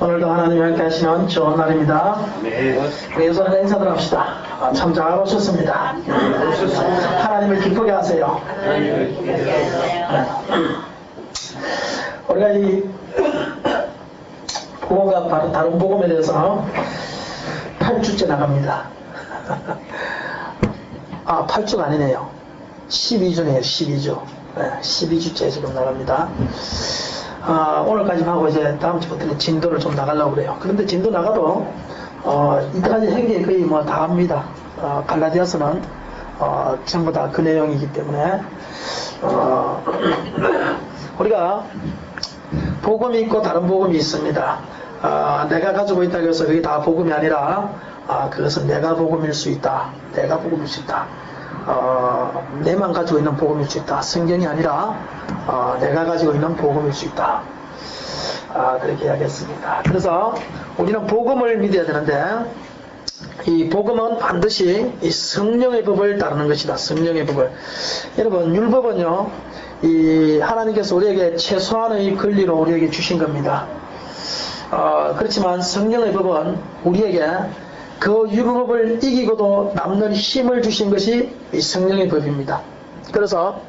오늘도 하나님이 함께 하시는 좋은 날입니다. 우리 예수님과 인사들 합시다. 참 잘 오셨습니다. 하나님을 기쁘게 하세요. 우리가 이 복음과 바로 다른 복음에 대해서 8주째 나갑니다. 8주가 아니네요. 12주네요. 12주. 12주째 지금 나갑니다. 오늘까지 하고 이제 다음 주부터는 진도를 좀 나가려고 그래요. 그런데 진도 나가도 이때까지 한 게 거의 뭐 다 합니다. 갈라디아서는 전부 다 그 내용이기 때문에 우리가 복음이 있고 다른 복음이 있습니다. 내가 가지고 있다고 해서 그게 다 복음이 아니라 그것은 내가 복음일 수 있다. 내가 복음일 수 있다. 내만 가지고 있는 복음일 수 있다. 성경이 아니라 내가 가지고 있는 복음일 수 있다. 그렇게 이야기했습니다. 그래서 우리는 복음을 믿어야 되는데 이 복음은 반드시 이 성령의 법을 따르는 것이다. 성령의 법을. 여러분, 율법은요, 이 하나님께서 우리에게 최소한의 권리로 우리에게 주신 겁니다. 그렇지만 성령의 법은 우리에게 그 율법을 이기고도 남는 힘을 주신 것이 이 성령의 법입니다. 그래서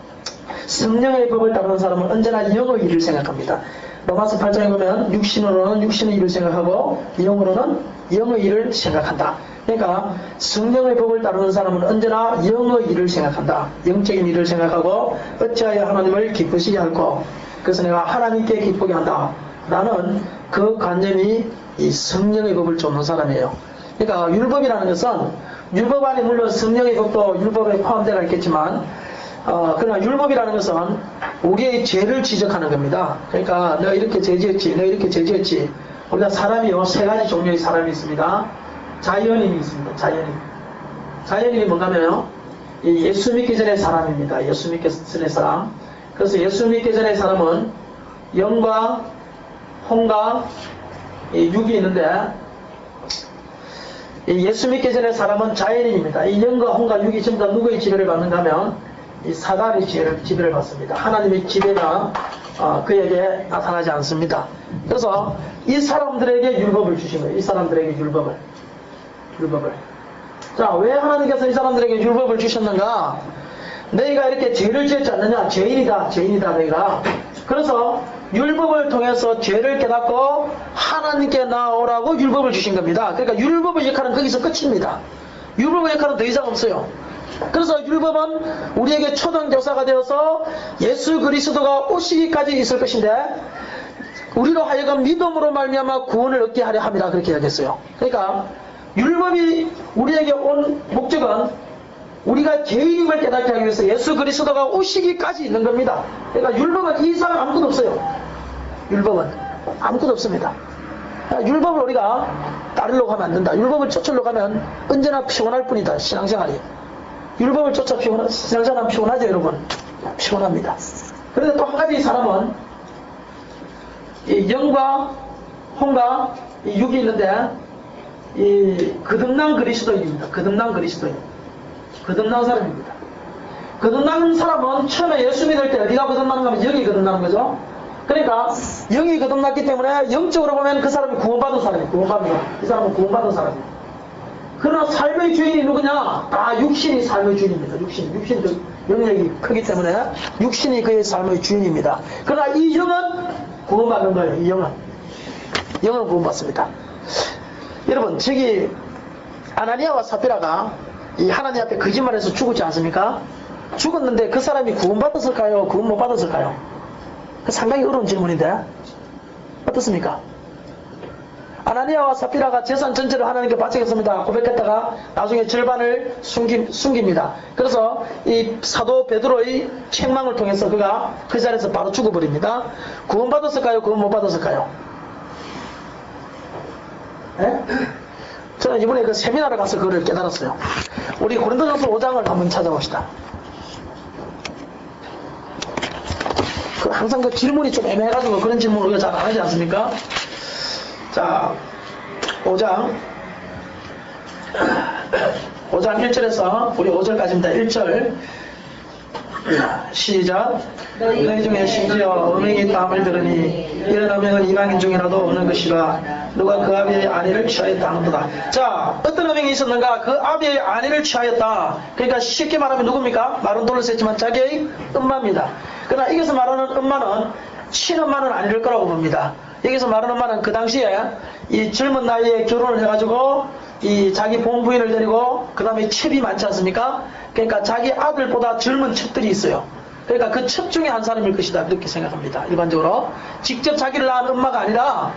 성령의 법을 따르는 사람은 언제나 영의 일을 생각합니다. 로마서 8장에 보면 육신으로는 육신의 일을 생각하고 영으로는 영의 일을 생각한다. 그러니까 성령의 법을 따르는 사람은 언제나 영의 일을 생각한다. 영적인 일을 생각하고 어찌하여 하나님을 기쁘시게 할고 그래서 내가 하나님께 기쁘게 한다 라는 그 관념이 이 성령의 법을 쫓는 사람이에요. 그러니까 율법이라는 것은 율법 안에 물론 성령의 법도 율법에 포함되어 있겠지만 그러나 율법이라는 것은 우리의 죄를 지적하는 겁니다. 그러니까 너가 이렇게 죄 지었지, 너가 이렇게 죄 지었지. 우리가 사람이요, 세 가지 종류의 사람이 있습니다. 자연인이 있습니다. 자연인이 뭔가 하면요, 예수 믿기 전의 사람입니다. 예수 믿기 전의 사람. 그래서 예수 믿기 전의 사람은 영과 혼과 육이 있는데 예수 믿기 전의 사람은 자연인입니다. 이 영과 혼과 육이 전부 다 누구의 지배를 받는가 하면 이 사단의 지배를 받습니다. 하나님의 지배가 그에게 나타나지 않습니다. 그래서 이 사람들에게 율법을 주신 거예요. 이 사람들에게 율법을. 자, 왜 하나님께서 이 사람들에게 율법을 주셨는가? 너희가 이렇게 죄를 지었지 않느냐? 죄인이다 너희가. 그래서 율법을 통해서 죄를 깨닫고 하나님께 나오라고 율법을 주신 겁니다. 그러니까 율법의 역할은 거기서 끝입니다. 율법의 역할은 더 이상 없어요. 그래서 율법은 우리에게 초등교사가 되어서 예수 그리스도가 오시기까지 있을 것인데 우리로 하여금 믿음으로 말미암아 구원을 얻게 하려 함이라 그렇게 이야기했어요. 그러니까 율법이 우리에게 온 목적은 우리가 죄인임을 깨닫게 하기 위해서 예수 그리스도가 오시기까지 있는 겁니다. 그러니까 율법은 이 이상 아무것도 없어요. 율법은 아무것도 없습니다. 율법을 우리가 따르려고 하면 안 된다. 율법을 쫓으려고 하면 언제나 피곤할 뿐이다. 신앙생활이. 율법을 쫓아 신앙생활하면 피곤하죠, 여러분. 피곤합니다. 그런데 또 한 가지 사람은 이 영과 혼과 이 육이 있는데 이 거듭난 그리스도인입니다. 거듭난 사람입니다. 거듭난 사람은 처음에 예수 믿을 때 어디가 거듭나는가 하면 영이 거듭나는 거죠. 그러니까 영이 거듭났기 때문에 영적으로 보면 그 사람이 구원받은 사람이에요. 이 사람은 구원받은 사람이에요. 그러나 삶의 주인이 누구냐? 다 육신이 삶의 주인입니다. 육신도 영역이 크기 때문에 육신이 그의 삶의 주인입니다. 그러나 이 영은 구원받는 거예요. 이 영은 구원받습니다. 여러분, 저기 아나니아와 사피라가 이 하나님 앞에 거짓말해서 죽었지 않습니까? 죽었는데 그 사람이 구원받았을까요? 구원 못 받았을까요? 상당히 어려운 질문인데 어떻습니까? 아나니아와 사피라가 재산 전체를 하나님께 바치겠습니다 고백했다가 나중에 절반을 숨깁니다. 그래서 이 사도 베드로의 책망을 통해서 그가 그 자리에서 바로 죽어버립니다. 구원받았을까요? 구원 못 받았을까요? 네? 저는 이번에 그 세미나를 가서 그걸 깨달았어요. 우리 고린도전서 5장을 한번 찾아봅시다. 항상 그 질문이 좀 애매해가지고 그런 질문을 우리가 잘 안 하지 않습니까? 자, 5장 1절에서 우리 5절까지입니다. 1절 시작. 너희 중에 심지어 음행이 있다함을 들으니 이런 음행은 이방인 중이라도 없는 것이라 누가 그 아비의 아내를 취하였다 하는도다. 자, 어떤 음행이 있었는가? 그 아비의 아내를 취하였다. 그러니까 쉽게 말하면 누굽니까? 말은 돌을 셌지만 자기의 엄마입니다. 그러나 여기서 말하는 엄마는 친엄마는 아닐 거라고 봅니다. 여기서 말하는 엄마는 그 당시에 이 젊은 나이에 결혼을 해가지고 이 자기 본부인을 데리고 그 다음에 첩이 많지 않습니까? 그러니까 자기 아들보다 젊은 첩들이 있어요. 그러니까 그 첩 중에 한 사람일 것이다 그렇게 생각합니다. 일반적으로 직접 자기를 낳은 엄마가 아니라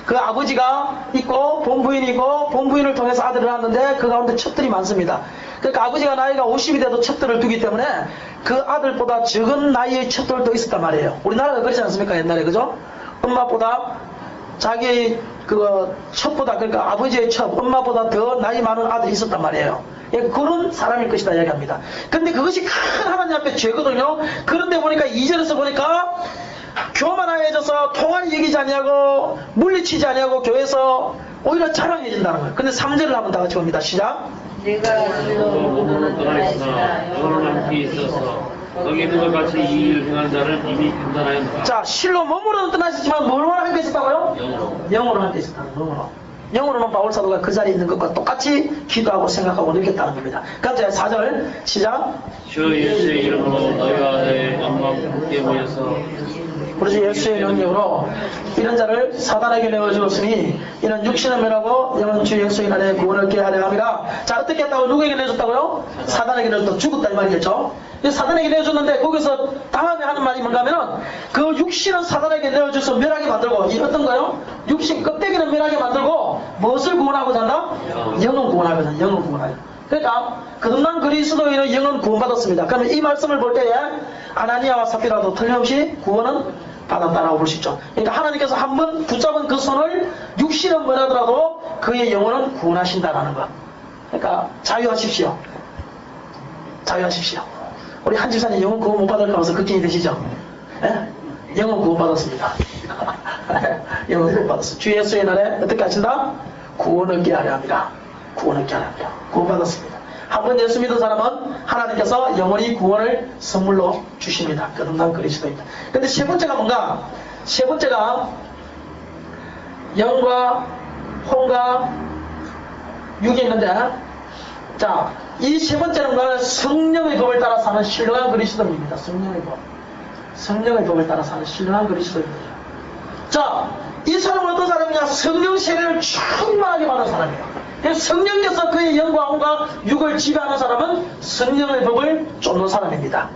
그 아버지가 있고 본부인이 있고 본부인을 통해서 아들을 낳았는데 그 가운데 첩들이 많습니다. 그러니까 아버지가 나이가 50이 돼도 첩들을 두기 때문에 그 아들보다 적은 나이의 첩들도 있었단 말이에요. 우리나라가 그렇지 않습니까? 옛날에 그죠? 엄마보다 자기 그 첩보다 그러니까 아버지의 첩 엄마보다 더 나이 많은 아들이 있었단 말이에요. 그런 사람일 것이다 이야기합니다. 근데 그것이 큰 하나님 앞에 죄거든요. 그런데 보니까 2절에서 보니까 교만하여져서 통화를 이기지 아니하고 물리치지 아니하고 교회에서 오히려 자랑해진다는 거예요. 근데 3절을 한번 다 같이 봅니다. 시작. 내가 몸으로 떠나 있으나 영으로 함께 있어서 거기 있는 것 같이 이 일을 행한 자를 이미 판단하였노라. 자, 실로 몸으로는 떠나셨지만 뭘로 함께 있었다고요? 영으로. 영으로 함께 있었다는 영으로. 영으로는 바울 사도가 그 자리에 있는 것과 똑같이 기도하고 생각하고 느꼈다는 겁니다. 그럼 이제 4절 시작. 주 예수의 이름으로 너희와 내 영광 함께 모여서 그러지 예수의 능력으로 이런 자를 사단에게 내어주었으니 이는 육신을 멸하고 영은 주 예수의 날에 구원을 얻게 하려 함이라. 자, 어떻게 했다고? 누구에게 내어줬다고요? 사단에게 내어줬다. 죽었다 이 말이겠죠. 사단에게 내어줬는데 거기서 다음에 하는 말이 뭔가 하면은 그 육신은 사단에게 내어줘서 멸하게 만들고 이 어떤 거요? 육신 껍데기는 멸하게 만들고 무엇을 구원하고자 한다? 영은 구원하거든. 영은 구원하거든. 그러니까 거듭난 그리스도인의 영은 구원받았습니다. 그러면 이 말씀을 볼 때에 아나니아와 삽비라도 틀림없이 구원은 받았다라고 볼 수 있죠. 그러니까 하나님께서 한번 붙잡은 그 손을 육신은 뭐라더라도 그의 영혼은 구원하신다라는 것. 그러니까 자유하십시오. 자유하십시오. 우리 한 집사님 영혼 구원 못 받을까 봐서 걱정이 되시죠? 예? 영혼 구원 받았습니다. 영혼 구원 받았습니다. 주 예수의 날에 어떻게 하신다? 구원을 얻게 하려 합니다. 구원을 얻게 하려 합니다. 구원 받았습니다. 한번 예수 믿은 사람은 하나님께서 영원히 구원을 선물로 주십니다. 거듭난 그리스도입니다. 근데 세 번째가 뭔가? 세 번째가 영과 혼과 육이 있는데, 자, 이 세 번째는 뭐냐? 성령의 법을 따라 사는 신령한 그리스도입니다. 성령의 법. 성령의 법을 따라 사는 신령한 그리스도입니다. 자, 이 사람은 어떤 사람이냐? 성령 세례를 충만하게 받은 사람이에요. 성령께서 그의 영과 혼과 육을 지배하는 사람은 성령의 법을 쫓는 사람입니다.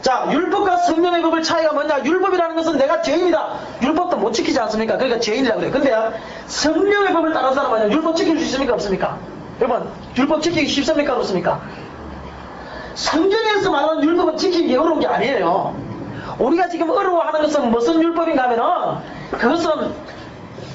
자, 율법과 성령의 법의 차이가 뭐냐? 율법이라는 것은 내가 죄인이다. 율법도 못 지키지 않습니까? 그러니까 죄인이라고 그래요. 근데 성령의 법을 따르는 사람은 뭐냐? 율법 지킬 수 있습니까? 없습니까? 여러분, 율법 지키기 쉽습니까? 없습니까? 성경에서 말하는 율법은 지키기 어려운 게 아니에요. 우리가 지금 어려워하는 것은 무슨 율법인가 하면은 그것은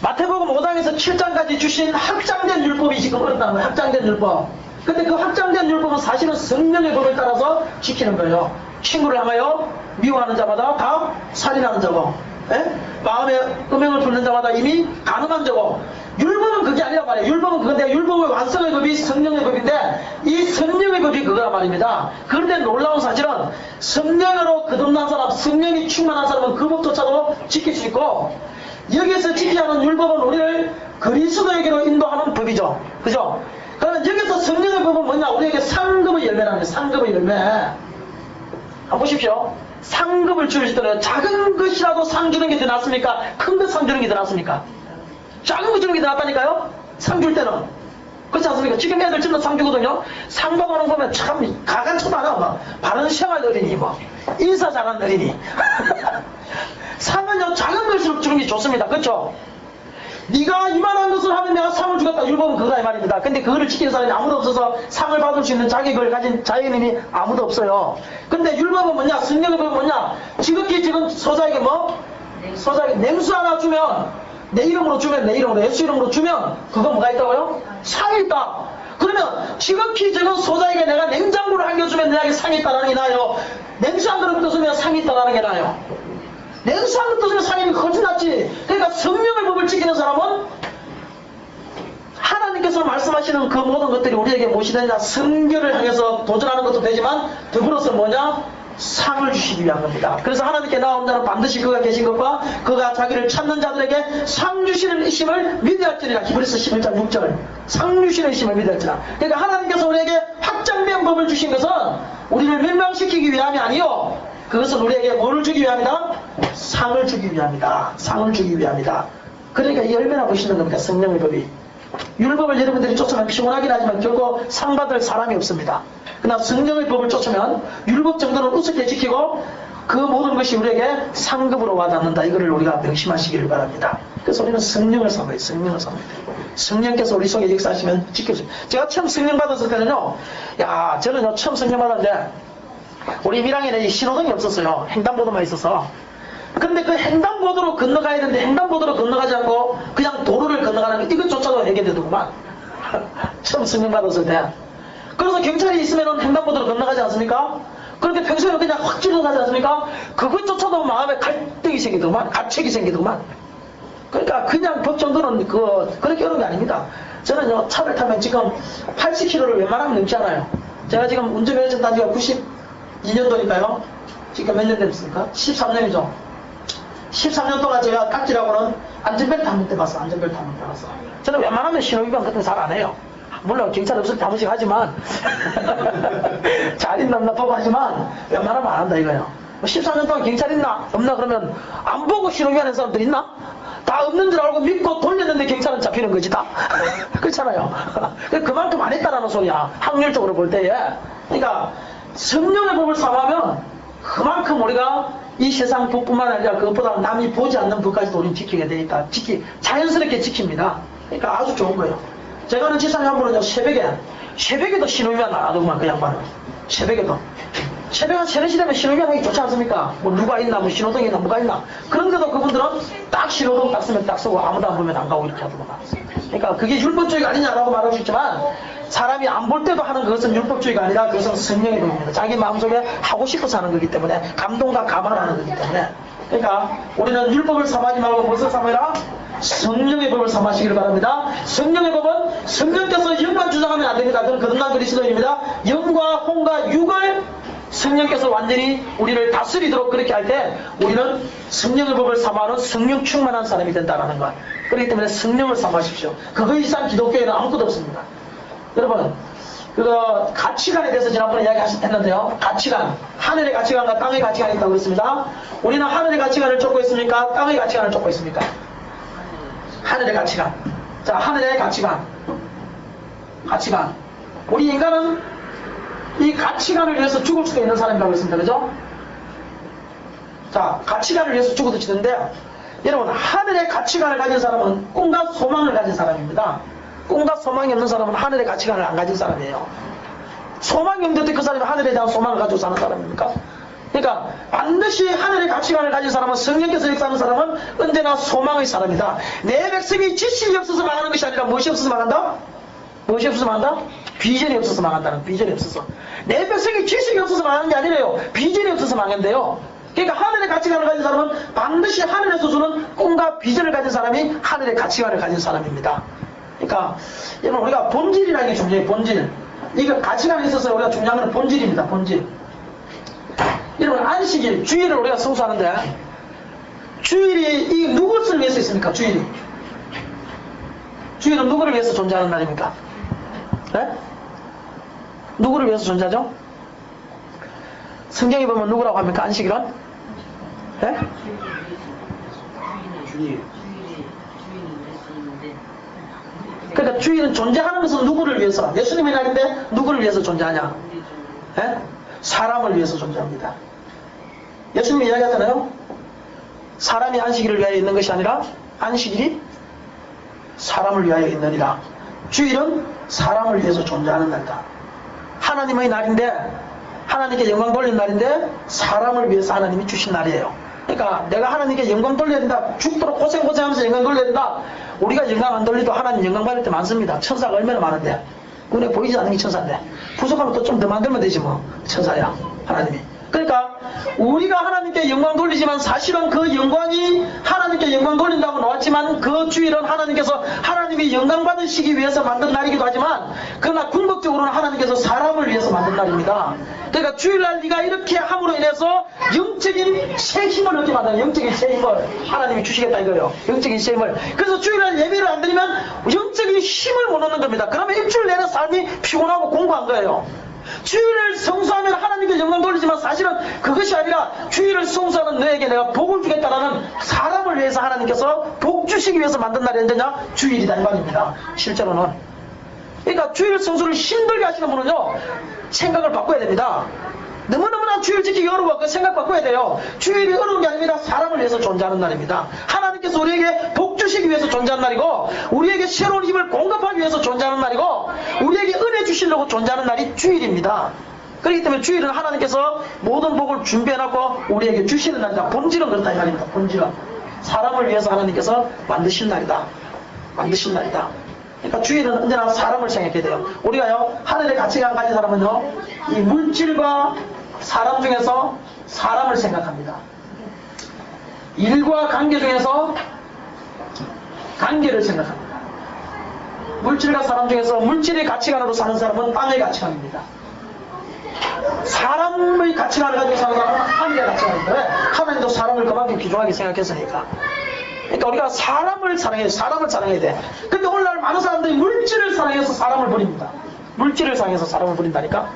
마태복음 5장에서 7장까지 주신 확장된 율법이 지금 어렵다는 거예요. 확장된 율법. 근데 그 확장된 율법은 사실은 성령의 법을 따라서 지키는 거예요. 친구를 향하여 미워하는 자마다 다 살인하는 자고, 예? 마음에 음행을 품는 자마다 이미 간음한 자고. 율법은 그게 아니란 말이에요. 율법은 그건데 율법의 완성의 법이 성령의 법인데 이 성령의 법이 그거란 말입니다. 그런데 놀라운 사실은 성령으로 거듭난 사람, 성령이 충만한 사람은 그 법조차도 지킬 수 있고, 여기에서 지켜야 하는 율법은 우리를 그리스도에게로 인도하는 법이죠. 그죠? 그러면 여기서 성령의 법은 뭐냐? 우리에게 상급의 열매라는 거예요. 상급의 열매. 한번 보십시오. 상급을 주실 때는 작은 것이라도 상 주는 게 더 낫습니까? 큰 것 상 주는 게 더 낫습니까? 작은 거 주는 게 더 낫다니까요? 상 줄 때는. 그렇지 않습니까? 지금 애들 전부 상 주거든요. 상 받아놓은 거 보면 참 가관초다나 뭐. 바른 생활 어린이 뭐. 인사 잘하는 어린이. 상은요 작은 것을 주는 게 좋습니다. 그렇죠? 네가 이만한 것을 하면 내가 상을 주겠다. 율법은 그거다 이 말입니다. 근데 그거를 지키는 사람이 아무도 없어서 상을 받을 수 있는 자격을 가진 자연인이 아무도 없어요. 근데 율법은 뭐냐? 성령의 법은 뭐냐? 지극히 지금 소자에게 뭐? 소자에게 냉수 하나 주면 내 이름으로 주면 내 이름으로 예수 이름으로 주면 그거 뭐가 있다고요? 상이 있다. 그러면 지극히 지금 소자에게 내가 냉장고를 한 개 주면 내게 상이 있다는 게 나아요? 냉수 한 그릇 떠주면 상이 있다는 게 나아요? 냉수 한 그릇 떠주면 상이 훨씬 낫지. 그러니까 성령의 법을 지키는 사람은 하나님께서 말씀하시는 그 모든 것들이 우리에게 무엇이 되냐? 성결을 향해서 도전하는 것도 되지만 더불어서 뭐냐? 상을 주시기 위한 겁니다. 그래서 하나님께 나온 자는 반드시 그가 계신 것과 그가 자기를 찾는 자들에게 상 주시는 이심을 믿어야 할지니라. 히브리서 11장 6절. 상 주시는 이심을 믿어야 할지니라. 그러니까 하나님께서 우리에게 확장된 법을 주신 것은 우리를 멸망시키기 위함이 아니요, 그것은 우리에게 뭐를 주기 위함이다? 상을 주기 위함이다. 상을 주기 위함이다. 그러니까 이 얼마나 멋있는 겁니까? 성령의 법이. 율법을 여러분들이 쫓아가면 피곤하긴 하지만 결코 상 받을 사람이 없습니다. 그러나 성령의 법을 쫓으면 율법 정도는 우습게 지키고 그 모든 것이 우리에게 상급으로 와닿는다. 이거를 우리가 명심하시기를 바랍니다. 그래서 우리는 성령을 삼아요. 성령을 삼아요. 성령께서 우리 속에 역사하시면 지켜주세요. 제가 처음 성령 받았을 때는요, 야, 저는요, 처음 성령 받았는데 우리 밀양에는 신호등이 없었어요. 횡단보도만 있어서. 근데 그 횡단보도로 건너가야 되는데 횡단보도로 건너가지 않고 그냥 도로를 건너가는 거, 이것조차도 해결되더구만. 처음 성령 받았을 때. 그래서 경찰이 있으면 횡단보도로 건너가지 않습니까? 그런데 평소에는 그냥 확 찔러가지 않습니까? 그것조차도 마음에 갈등이 생기더구만. 가책이 생기더구만. 그러니까 그냥 법 정도는 그렇게 어려운 게 아닙니다. 저는요, 차를 타면 지금 80km를 웬만하면 넘지 않아요. 제가 지금 운전면허증 딴 지가 92년도니까요. 지금 몇 년 됐습니까? 13년이죠. 13년 동안 제가 깍지라고는 안전벨트 한 번 떼봤어. 안전벨트 한 번 떼봤어. 저는 웬만하면 신호위반 같은 거 잘 안 해요. 물론 경찰 없을 때 한 번씩 하지만 잘 있나 없나 보고 하지만 웬만하면 안 한다 이거예요. 13년 동안 경찰 있나? 없나? 그러면 안 보고 신호위반하는 사람들 있나? 다 없는 줄 알고 믿고 돌렸는데 경찰은 잡히는 거지 다. 그렇잖아요. 그만큼 안 했다라는 소리야. 확률적으로 볼 때에. 그러니까 성령의 법을 삼으면 그만큼 우리가 이 세상 법뿐만 아니라 그것보다 남이 보지 않는 법까지도 우리는 지키게 되니까 자연스럽게 지킵니다. 그러니까 아주 좋은 거예요. 제가 아는 지사님 한 분은요, 새벽에도 신호위반 안 하더구만, 그 양반은. 새벽에도 한 3-4시 되면 신호위반 하기 좋지 않습니까? 뭐 누가 있나, 뭐 신호등이 있나, 뭐가 있나. 그런데도 그분들은 딱 신호등 딱 쓰면 딱 쓰고 아무도 안 보면 안 가고 이렇게 하더구만. 그러니까 그게 율법주의가 아니냐라고 말할 수 있지만 사람이 안 볼 때도 하는 그것은 율법주의가 아니라 그것은 성령의 법입니다. 자기 마음속에 하고 싶어서 하는 거기 때문에, 감동과 감안하는 거기 때문에. 그러니까 우리는 율법을 삼하지 말고 무엇을 삼으라? 성령의 법을 삼으시기를 바랍니다. 성령의 법은 성령께서 영만 주장하면 안 됩니다. 그건 거듭난 그리스도인입니다. 영과 혼과 육을 성령께서 완전히 우리를 다스리도록 그렇게 할 때 우리는 성령의 법을 삼아는 성령 충만한 사람이 된다는 것. 그렇기 때문에 성령을 삼으십시오. 그거 이상 기독교에는 아무것도 없습니다. 여러분, 가치관에 대해서 지난번에 이야기했는데요. 가치관, 하늘의 가치관과 땅의 가치관이 있다고 그랬습니다. 우리는 하늘의 가치관을 쫓고 있습니까? 땅의 가치관을 쫓고 있습니까? 하늘의 가치관. 자, 하늘의 가치관. 우리 인간은 이 가치관을 위해서 죽을 수도 있는 사람이라고 했습니다. 그죠? 자, 가치관을 위해서 죽어도 지는데, 여러분, 하늘의 가치관을 가진 사람은 꿈과 소망을 가진 사람입니다. 꿈과 소망이 없는 사람은 하늘의 가치관을 안 가진 사람이에요. 소망이 없는데 그 사람이 하늘에 대한 소망을 가지고 사는 사람입니까? 그러니까 반드시 하늘의 가치관을 가진 사람은, 성령께서 역사하는 사람은 언제나 소망의 사람이다. 내 백성이 지식이 없어서 망하는 것이 아니라 무엇이 없어서 망한다? 무엇이 없어서 망한다? 비전이 없어서 망한다는, 비전이 없어서. 내 백성이 지식이 없어서 망하는 게 아니래요. 비전이 없어서 망한대요. 그러니까 하늘의 가치관을 가진 사람은 반드시 하늘에서 주는 꿈과 비전을 가진 사람이 하늘의 가치관을 가진 사람입니다. 그러니까 여러분, 우리가 본질이라는 게 중요해요. 본질. 이거 가치관에 있어서 우리가 중요한 건 본질입니다. 본질. 여러분, 안식일, 주일을 우리가 성수하는데 주일이 이 누구를 위해서 있습니까? 주일은 누구를 위해서 존재하는 날입니까? 네? 누구를 위해서 존재하죠? 성경에 보면 누구라고 합니까? 안식일은? 네? 그러니까 주일은 존재하는 것은 누구를 위해서? 예수님의 날인데 누구를 위해서 존재하냐? 네? 사람을 위해서 존재합니다. 예수님이 이야기하잖아요. 사람이 안식일을 위하여 있는 것이 아니라 안식일이 사람을 위하여 있느니라. 주일은 사람을 위해서 존재하는 날이다. 하나님의 날인데, 하나님께 영광 돌리는 날인데 사람을 위해서 하나님이 주신 날이에요. 그러니까 내가 하나님께 영광 돌려야 된다. 죽도록 고생하면서 영광 돌려야 된다. 우리가 영광 안 돌려도 하나님 영광 받을 때 많습니다. 천사가 얼마나 많은데, 눈에 보이지 않는 게 천사인데 부족하면 또 좀 더 만들면 되지 뭐. 천사야 하나님이. 그러니까 우리가 하나님께 영광 돌리지만 사실은 그 영광이 하나님께 영광 돌린다고 나왔지만 그 주일은 하나님께서 하나님이 영광 받으시기 위해서 만든 날이기도 하지만 그러나 궁극적으로는 하나님께서 사람을 위해서 만든 날입니다. 그러니까 주일날 네가 이렇게 함으로 인해서 영적인 새 힘을 얻게 만드는 영적인 새 힘을 하나님이 주시겠다 이거예요. 영적인 새 힘을. 그래서 주일날 예배를 안 드리면 영적인 힘을 못 얻는 겁니다. 그러면 일주일 내내 삶이 피곤하고 공부한 거예요. 주일을 성수하면 하나님께 영광 돌리지만 사실은 그것이 아니라 주일을 성수하는 너에게 내가 복을 주겠다라는 사람을 위해서 하나님께서 복 주시기 위해서 만든 날이 언제냐? 주일이다 이 말입니다. 실제로는. 그러니까 주일 성수를 힘들게 하시는 분은요 생각을 바꿔야 됩니다. 너무너무나 주일 지키기 어려워. 그 생각 바꿔야 돼요. 주일이 어려운 게 아닙니다. 사람을 위해서 존재하는 날입니다. 하나님께서 우리에게 복 주시기 위해서 존재하는 날이고 우리에게 새로운 힘을 공급하기 위해서 존재하는 날이고 우리에게 은혜 주시려고 존재하는 날이 주일입니다. 그렇기 때문에 주일은 하나님께서 모든 복을 준비해놓고 우리에게 주시는 날이다. 본질은 그렇다 이 말입니다. 본질은 사람을 위해서 하나님께서 만드신 날이다. 만드신 날이다. 그러니까 주일은 언제나 사람을 생각해야 돼요. 우리가요 하늘의 가치관 가진 사람은요 이 물질과 사람 중에서 사람을 생각합니다. 일과 관계 중에서 관계를 생각합니다. 물질과 사람 중에서 물질의 가치관으로 사는 사람은 땅의 가치관입니다. 사람의 가치관을 가지고 사는 사람은 하늘의 가치관입니다. 왜? 하나님도 사람을 그만큼 귀중하게 생각했으니까. 그러니까 우리가 사람을 사랑해야 돼. 근데 오늘날 많은 사람들이 물질을 사랑해서 사람을 버립니다. 물질을 사랑해서 사람을 버린다니까?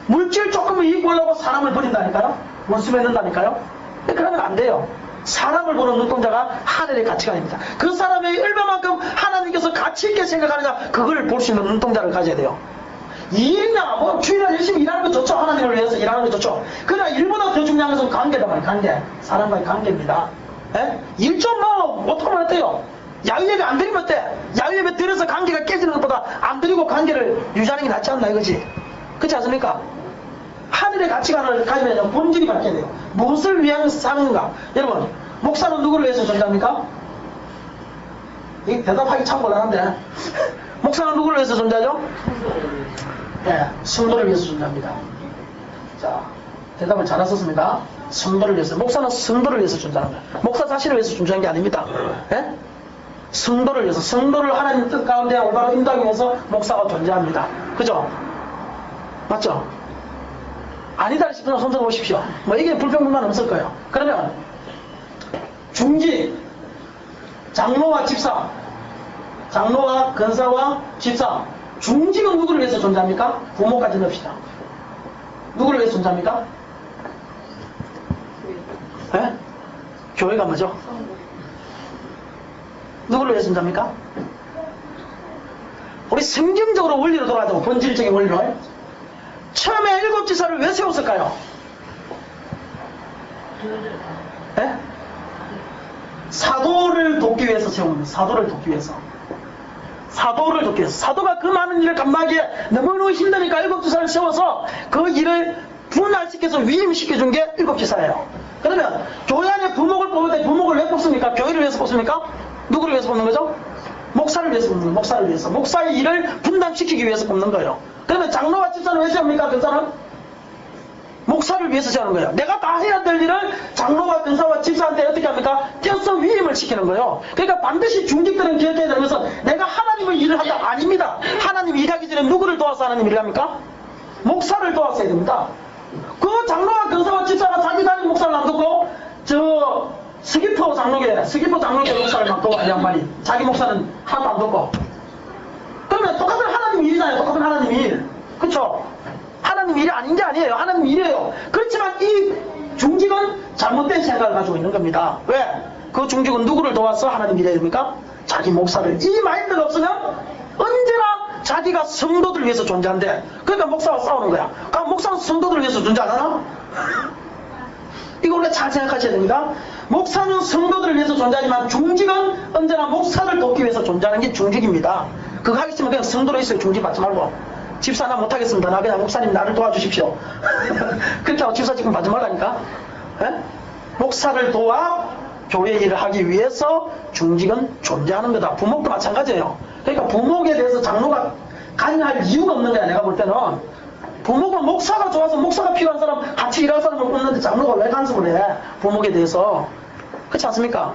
물질 조금 이익 보려고 사람을 버린다니까요? 원수 맺는다니까요? 그러면 안 돼요. 사람을 보는 눈동자가 하늘의 가치관입니다. 그 사람이 얼마만큼 하나님께서 가치 있게 생각하느냐 그걸 볼 수 있는 눈동자를 가져야 돼요. 이익이냐 뭐 주일날 열심히 일하는 거 좋죠. 하나님을 위해서 일하는 거 좋죠. 그러나 일보다 더 중요한 것은 관계다 말이에요. 관계. 사람과의 관계입니다. 일 좀 뭐 어떡하면 어때요? 야유예배 안 드리면 어때? 야유예배 드려서 관계가 깨지는 것보다 안 드리고 관계를 유지하는 게 낫지 않나 이거지. 그렇지 않습니까? 하늘의 가치관을 가지면 본질이 바뀌어야 돼요. 무엇을 위하여 사는가? 여러분 목사는 누구를 위해서 존재합니까? 이 대답하기 참 곤란한데 목사는 누구를 위해서 존재하죠? 네, 성도를 위해서 존재합니다. 자, 대답을 잘하셨습니다. 성도를 위해서. 목사는 성도를 위해서 존재하는 거예요. 목사 자신을 위해서 존재하는 게 아닙니다. 예? 성도를 위해서. 성도를 하나님 뜻 가운데 올바로 인도하기 위해서 목사가 존재합니다. 그죠? 맞죠? 아니다 싶으면 손 들어보십시오. 뭐 이게 불평불만 없을 거예요. 그러면 중직, 장로와 집사, 장로와 근사와 집사, 중직은 누구를 위해서 존재합니까? 부모까지 넣읍시다. 누구를 위해서 존재합니까? 예? 교회가 뭐죠? 누구를 위해서 존재합니까? 우리 성경적으로 원리로 돌아가자고 본질적인 원리로. 처음에 7 지사를 왜 세웠을까요? 예? 사도를 돕기 위해서 세운 겁니다. 사도를 돕기 위해서. 사도를 돕기 위해서. 사도가 그 많은 일을 감당하기에 너무너무 힘드니까 7 지사를 세워서 그 일을 분할시켜서 위임시켜준 게 7 지사예요. 그러면 교회 안에 부목을 뽑을 때 부목을 왜 뽑습니까? 교회를 위해서 뽑습니까? 누구를 위해서 뽑는 거죠? 목사를 위해서 뽑는 거예요. 목사를 위해서. 목사의 일을 분담시키기 위해서 뽑는 거예요. 그러면 장로와 집사는 왜 세웁니까? 근사는? 목사를 위해서 세우는 거예요. 내가 다 해야 될 일을 장로와 근사와 집사한테 어떻게 합니까? 떼어서 위임을 시키는 거예요. 그러니까 반드시 중직들은 기억해야 되는 것은 내가 하나님의 일을 한다. 아닙니다. 하나님 일하기 전에 누구를 도와서 하나님 일을 합니까? 목사를 도왔어야 됩니다. 그 장로와 근사와 집사가 자기 다른 목사를 안 듣고 저 스기포 장로계 목사를 막 도와 양반이 자기 목사는 하나도 안 듣고 그러면 똑같은 하나님 일이잖아요. 똑같은 하나님 일. 그쵸? 하나님 일이 아닌 게 아니에요. 하나님 일이에요. 그렇지만 이 중직은 잘못된 생각을 가지고 있는 겁니다. 왜? 그 중직은 누구를 도와서 하나님 일해야 됩니까? 자기 목사를. 이 마인드가 없으면 언제나 자기가 성도들을 위해서 존재한대. 그러니까 목사와 싸우는 거야. 그럼 목사는 성도들을 위해서 존재 안 하나? 이거 우리가 잘 생각하셔야 됩니다. 목사는 성도들을 위해서 존재하지만 중직은 언제나 목사를 돕기 위해서 존재하는 게 중직입니다. 그거 하겠으면 그냥 성도로 있어요. 중직 받지 말고. 집사 나 못하겠습니다. 나 그냥 목사님 나를 도와주십시오. 그렇게 하고 집사 지금 받지 말라니까. 에? 목사를 도와 교회 일을 하기 위해서 중직은 존재하는 거다. 부목도 마찬가지예요. 그러니까 부목에 대해서 장로가 관여할 이유가 없는 거야. 내가 볼 때는 부모가 목사가 좋아서 목사가 필요한 사람, 같이 일할 사람을 뽑는데 장로가 왜 간섭을 해? 부목에 대해서. 그렇지 않습니까?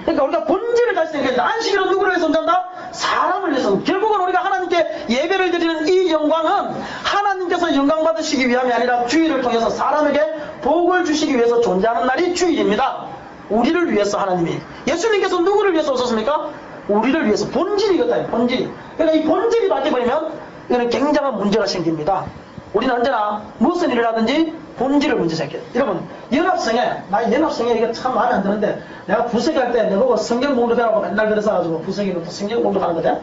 그러니까 우리가 본질을 다시 생각해야 안식일은 누구를 위해서 존재한다? 사람을 위해서. 결국은 우리가 하나님께 예배를 드리는 이 영광은 하나님께서 영광 받으시기 위함이 아니라 주일을 통해서 사람에게 복을 주시기 위해서 존재하는 날이 주일입니다. 우리를 위해서 하나님이. 예수님께서 누구를 위해서 오셨습니까? 우리를 위해서. 본질이거든요. 본질. 그러니까 이 본질이 바뀌어버리면 이거는 굉장한 문제가 생깁니다. 우리는 언제나 무슨 일을 하든지 본질을 먼저 생각해요. 여러분, 나 연합성에 이게 참 마음에 안 드는데, 내가 부석할 때 내보고 성경 공부하라고 맨날 그래서가지고 부석이는 또 성경 공부하는 거든.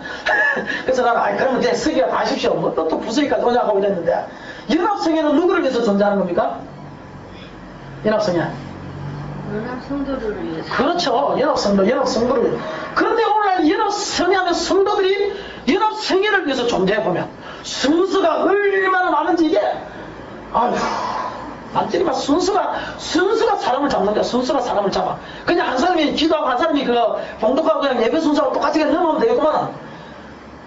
그래서 나는, 그러면 그냥 서기가 다 하십시오. 뭐 또 부석이까지 오냐고 이랬는데, 연합성에는 누구를 위해서 존재하는 겁니까? 연합성에. 연합 성도들을 위해서. 그렇죠. 연합성도를 위해서. 그런데 오늘날 연합성회 하면 성도들이 연합성회를 위해서 존재해보면, 순서가 얼마나 많은지 이게, 아휴. 안때리면 순수가 사람을 잡는 거야. 순수가 사람을 잡아. 그냥 한 사람이 기도하고 한 사람이 봉독하고 그냥 예배 순서하고 똑같이 그냥 넘어오면 되겠구만.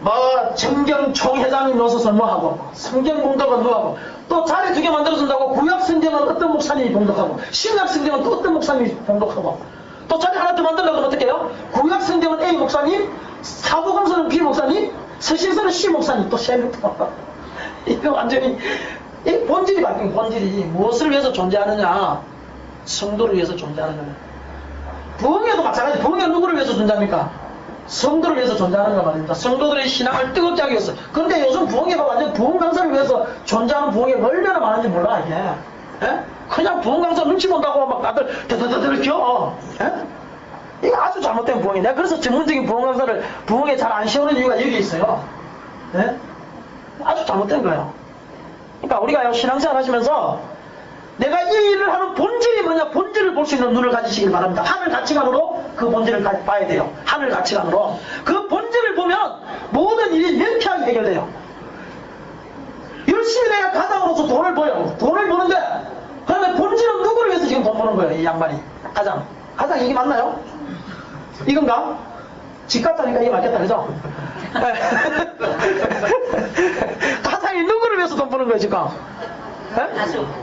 뭐, 정경 총회장이 넣어서 뭐 하고, 성경 봉독은 뭐 하고, 또 자리 2개 만들어준다고 구약 성경은 어떤 목사님이 봉독하고, 신약 성경은 또 어떤 목사님이 봉독하고, 또 자리 하나 더 만들려고 하면 어떻게 해요? 구약 성경은 A 목사님, 사도강서는 B 목사님, 서신서는 C 목사님, 또 3명 더. 이거 완전히, 이 본질이 바뀐 본질이 무엇을 위해서 존재하느냐? 성도를 위해서 존재하는 거예요. 부흥회도 마찬가지. 부흥회는 누구를 위해서 존재합니까? 성도를 위해서 존재하는 거 말입니다. 성도들의 신앙을 뜨겁게 하기 위해서. 그런데 요즘 부흥회가 완전 부흥 강사를 위해서 존재하는 부흥회가 얼마나 많은지 몰라 이게. 예? 그냥 부흥 강사 눈치 본다고 막 다들 더더더더 켜. 예? 이게 아주 잘못된 부흥회. 내가 그래서 전문적인 부흥 강사를 부흥회 잘 안 씌우는 이유가 여기 있어요. 예? 아주 잘못된 거예요. 그러니까 우리가 신앙생활 하시면서 내가 이 일을 하는 본질이 뭐냐, 본질을 볼 수 있는 눈을 가지시길 바랍니다. 하늘 가치관으로 그 본질을 봐야 돼요. 하늘 가치관으로. 그 본질을 보면 모든 일이 명쾌하게 해결돼요. 열심히 내가 가장으로서 돈을 벌어요. 돈을 버는데 그러면 본질은 누구를 위해서 지금 돈 버는 거예요, 이 양반이. 가장 이게 맞나요? 이건가? 집 같다니까 이게 맞겠다, 그죠? 가장이 누구를 위해서 돈 버는 거예요, 지금?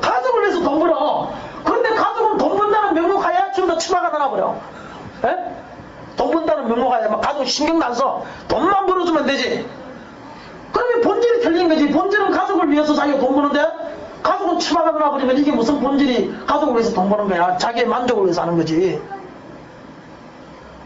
가족을 위해서 돈 벌어. 그런데 가족은 돈 번다는 명목하에 지금 다 치마가 나나버려. 돈 번다는 명목하에 막 가족 신경도 안 써. 돈만 벌어주면 되지. 그러면 본질이 틀린 거지. 본질은 가족을 위해서 자기가 돈 버는데 가족은 치마가 나나버리면 이게 무슨 본질이 가족을 위해서 돈 버는 거야. 자기의 만족을 위해서 하는 거지.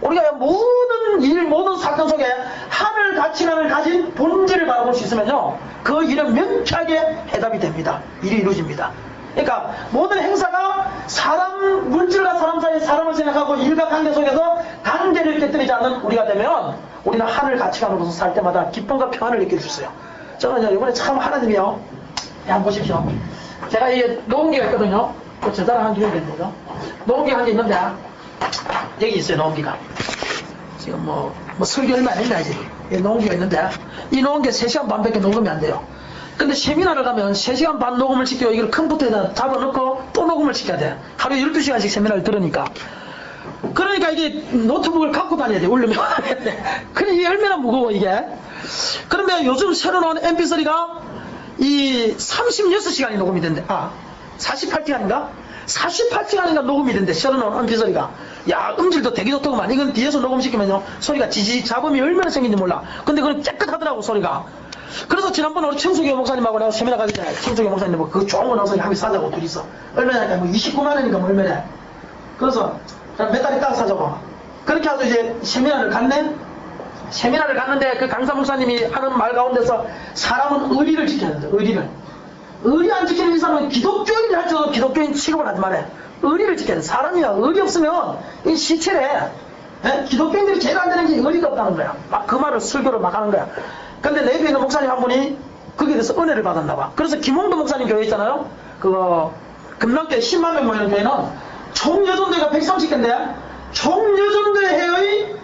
우리가 모든 일, 모든 사건 속에 하늘 가치관을 가진 본질을 바라볼 수 있으면요, 그 일은 명쾌하게 해답이 됩니다. 일이 이루어집니다. 그러니까 모든 행사가 사람, 물질과 사람 사이에 사람을 생각하고 일과 관계 속에서 관계를 깨뜨리지 않는 우리가 되면 우리는 하늘 가치관으로서 살 때마다 기쁨과 평안을 느낄 수 있어요. 저는요, 이번에 참 하나님이요, 한번 보십시오. 제가 이게 녹음기가 있거든요. 또 저 사람 한 기억이 있는데요. 녹음기가 한 개 있는데 여기 있어요, 녹음기가. 지금 뭐 설교 얼마 안 했나, 아직. 녹음기가 있는데, 이 녹음기 3시간 반밖에 녹음이 안 돼요. 근데 세미나를 가면 3시간 반 녹음을 시켜요. 이걸 컴퓨터에다 잡아놓고 또 녹음을 시켜야 돼. 하루에 12시간씩 세미나를 들으니까. 그러니까 이게 노트북을 갖고 다녀야 돼, 울려면. 그래, 이게 얼마나 무거워, 이게. 그런데 요즘 새로 나온 MP3가 이 36시간이 녹음이 된대. 48시간인가? 48시간인가 녹음이 된대, 새로 나온 MP3가. 야, 음질도 되게 좋더구만. 이건 뒤에서 녹음시키면요, 소리가 잡음이 얼마나 생긴지 몰라. 근데 그건 깨끗하더라고, 소리가. 그래서 지난번에 우리 청수교 목사님하고 내가 세미나 가기 전에 청수교 목사님 뭐 그 좋은 거 나와서 한개 사자고 둘이서. 얼마냐니까 뭐 29만 원이니까 뭐 얼마냐. 그래서 몇 달이 딱 사자고. 그렇게 해서 이제 세미나를 갔네. 세미나를 갔는데 그 강사 목사님이 하는 말 가운데서 사람은 의리를 지켜야 된다. 의리 안 지키는 이 사람은 기독교인이 할지라도 기독교인 취급을 하지 말아요. 의리를 지켜야 돼. 사람이야. 의리 없으면 이 시체래. 기독교인들이 제일 안 되는 게 의리가 없다는 거야. 막 그 말을 설교를 막 하는 거야. 근데 내비에 있는 목사님 한 분이 거기에 대해서 은혜를 받았나 봐. 그래서 김홍도 목사님 교회 있잖아요. 그거 금남교회 10만 명 모이는 교회는 총 여전도회가 130개인데 총 여전도회의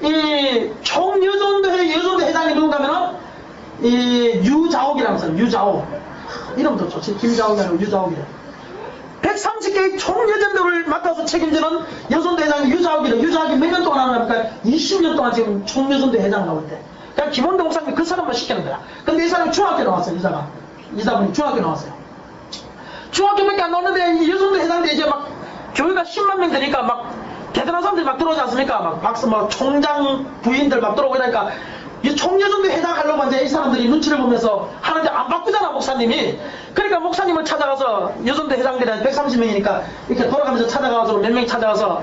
이 총 여전도회 여전도 회장이 누군가 하면은 이 유자옥이라는 사람. 유자옥. 이름도 좋지. 김자옥이 아니고 유자옥이래. 130개의 총여전도를 맡아서 책임지는 여전도 회장이 유자옥이래. 유자옥이 몇 년 동안 하는 겁니까? 20년 동안 지금 총여전도 회장 나올 때. 그냥 김원대 목사님이 그 사람만 시키는 거야. 근데 이 사람이 중학교 나왔어요. 이사분이 중학교 나왔어요. 중학교밖에 안 나왔는데 이 여성도 해당돼 이제 막 교회가 10만 명 되니까 막 대단한 사람들이 막 들어오지 않습니까? 막 박스 막 총장 부인들 막 들어오고 이러니까 이 총여정도 해당하려고 이제 이 사람들이 눈치를 보면서 하는데 안 바꾸잖아 목사님이. 그러니까 목사님을 찾아가서 여전대 회장들이 130명이니까 이렇게 돌아가면서 찾아가서 몇 명 찾아가서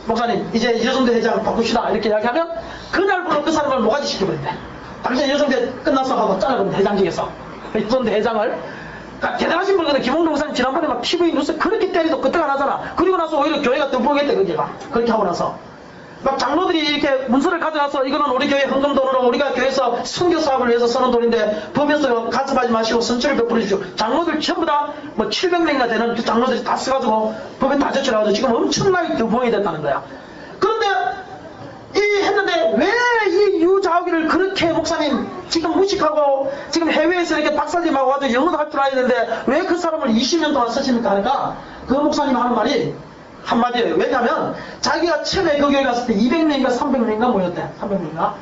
목사님 이제 여전대 회장 바꿉시다 이렇게 이야기하면 그날부로 그 사람을 모가지 시켜버린대. 당신 여전대 끝나서 하고 잘라버린대. 회장직에서 여전대 회장을. 그러니까 대단하신 분들은 김홍동 목사님 지난번에 막 TV 뉴스 그렇게 때리도 끄떡 안 하잖아. 그리고 나서 오히려 교회가 뜸보겠대 거기가. 그렇게 하고 나서 막 장로들이 이렇게 문서를 가져가서 이거는 우리 교회 헌금 돈으로 우리가 교회에서 선교 사업을 위해서 쓰는 돈인데 법에서 간섭하지 마시고 선처를 베풀어 주십시오. 장로들 전부 다 뭐 700명이나 되는 그 장로들이 다 써가지고 법에 다 제출해가지고 지금 엄청나게 덤벙이 됐다는 거야. 그런데 이 했는데 왜 이 유자옥이를 그렇게 목사님 지금 무식하고 지금 해외에서 이렇게 박사님하고 와서 영어도 할 줄 알아야 되는데 왜 그 사람을 20년 동안 쓰십니까 하니까 그 목사님 하는 말이 한마디예요. 왜냐면 자기가 처음에 그 교회 갔을 때 200명인가 300명인가 모였대. 300명인가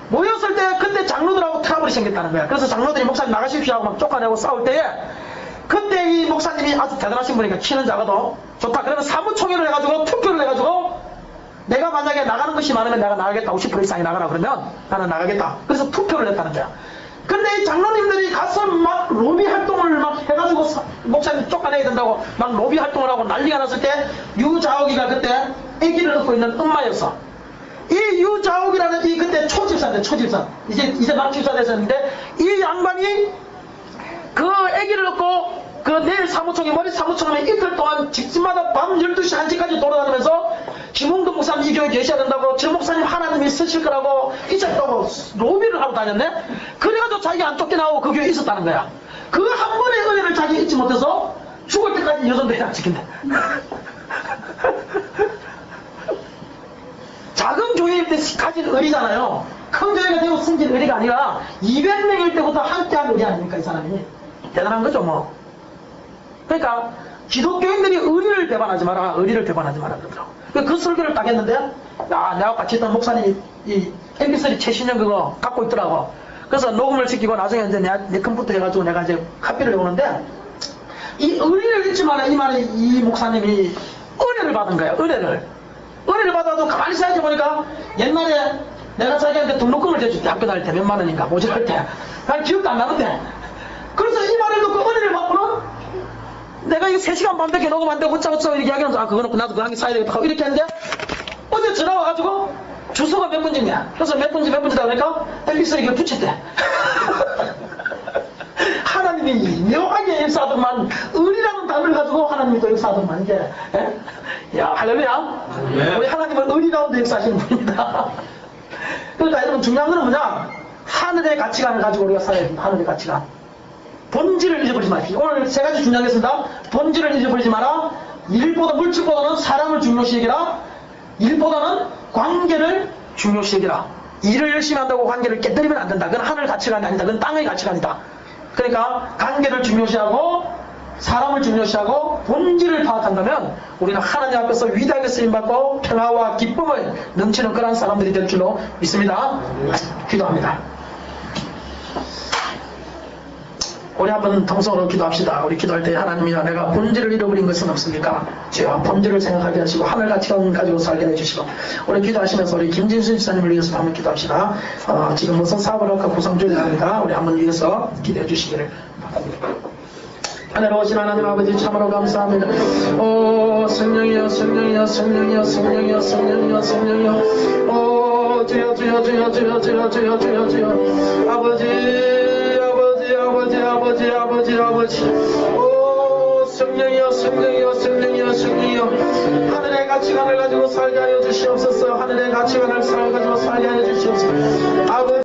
모였을 때 그때 장로들하고 트러블이 생겼다는 거야. 그래서 장로들이 목사님 나가십시오 하고 막 쫓아내고 싸울 때에 그때 이 목사님이 아주 대단하신 분이니까 키는 작아도 좋다. 그러면 사무총회를 해가지고 투표를 해가지고 내가 만약에 나가는 것이 많으면 내가 나가겠다. 50% 이상이 나가라 그러면 나는 나가겠다. 그래서 투표를 했다는 거야. 근데 이 장로님들이 가서 막 로비 활동을 막 해가지고 목사님 쫓아내야 된다고 막 로비 활동을 하고 난리가 났을 때 유자옥이가 그때 아기를 얻고 있는 엄마였어. 이 유자옥이라는 이 그때 초집사인데 초집사 이제 막 집사 됐었는데 이 양반이 그 아기를 얻고 그 내일 사무총회 머리 사무총회 이틀 동안 집집마다 밤 12시 1시까지 돌아다니면서 김홍동 목사님 이 교회 계셔야 된다고 저 목사님 하나님이 쓰실 거라고 이랬다고 로비를 하고 다녔네. 그래가지고 자기가 안 쫓겨나오고 그 교회에 있었다는 거야. 그 한 번의 은혜를 자기 잊지 못해서 죽을 때까지 여전대 회장 지킨대. 작은 교회일 때 가진 의리잖아요. 큰 교회가 되고 생긴 의리가 아니라 200명일 때부터 함께한 의리 아닙니까 이 사람이. 대단한 거죠 뭐. 그러니까 기독교인들이 의리를 배반하지 마라. 의리를 배반하지 마라 그러더라고. 그 설교를 딱 했는데 야 내가 같이 있던 목사님이 이 MP3 최신형 그거 갖고 있더라고. 그래서 녹음을 시키고 나중에 이제 내 컴퓨터 해가지고 내가 이제 카피를 해오는데 이 의리를 잊지 마라 이 말에 이 목사님이 은혜를 받은 거야. 은혜를 받아도 가만히 생각해보니까 옛날에 내가 자기한테 등록금을 대줄 때 학교 다닐 때 몇만 원인가 모집할 때 난 기억도 안 나는데 그래서 이 말을 듣고 은혜를 받고는 내가 이거 3시간 반밖에 녹음한데 어쩌고저쩌고 이렇게 이야기하면서 아 그거 놓고 나도 그 한 개 사야 되겠다 하고 이렇게 했는데 어제 전화 와가지고 주소가 몇 번째냐 그래서 몇 번째다 그러니까 MP3 이렇게 붙였대. 하나님이 묘하게 역사하더만 의리라는 단어를 가지고 하나님이 또 역사하더만 이게 야 할렐루야. 네. 우리 하나님은 의리라는 데 역사하시는 분입니다. 그러니까 여러분 중요한 건 뭐냐 하늘의 가치관을 가지고 우리가 살아야 됩니다. 하늘의 가치관. 본질을 잊어버리지 마십시오. 오늘 3가지 중요하겠습니다. 본질을 잊어버리지 마라. 일보다 물질보다는 사람을 중요시 여기라. 일보다는 관계를 중요시 여기라. 일을 열심히 한다고 관계를 깨뜨리면 안 된다. 그건 하늘 가치관이 아니다. 그건 땅의 가치관이다. 그러니까 관계를 중요시하고 사람을 중요시하고 본질을 파악한다면 우리는 하나님 앞에서 위대하게 쓰임받고 평화와 기쁨을 넘치는 그런 사람들이 될 줄로 믿습니다. 기도합니다. 우리 한번 통성으로 기도합시다. 우리 기도할 때 하나님이여 내가 본질을 잃어버린 것은 없습니까? 주여 본질을 생각하게 하시고 하늘 가치관 가지고 살게 해주시고 우리 기도하시면서 우리 김진수 집사님을 위해서 한번 기도합시다. 지금 무슨 사업을 할까 구성 중입니다. 우리 한번 위해서 기도해 주시기를 바랍니다. 하늘 오신 하나님 아버지 참으로 감사합니다. 오 성령이여 성령이여 성령이여 성령이여 성령이여 성령이여 오 주여 주여 주여 주여 주여 주여 주여 주여 아버지 오 성령이여 성령이여 성령이여 성령이여 하늘의 가치관을 가지고 살게 하여 주시옵소서. 하늘의 가치관을 가지고 살게 하여 주시옵소서. 아버지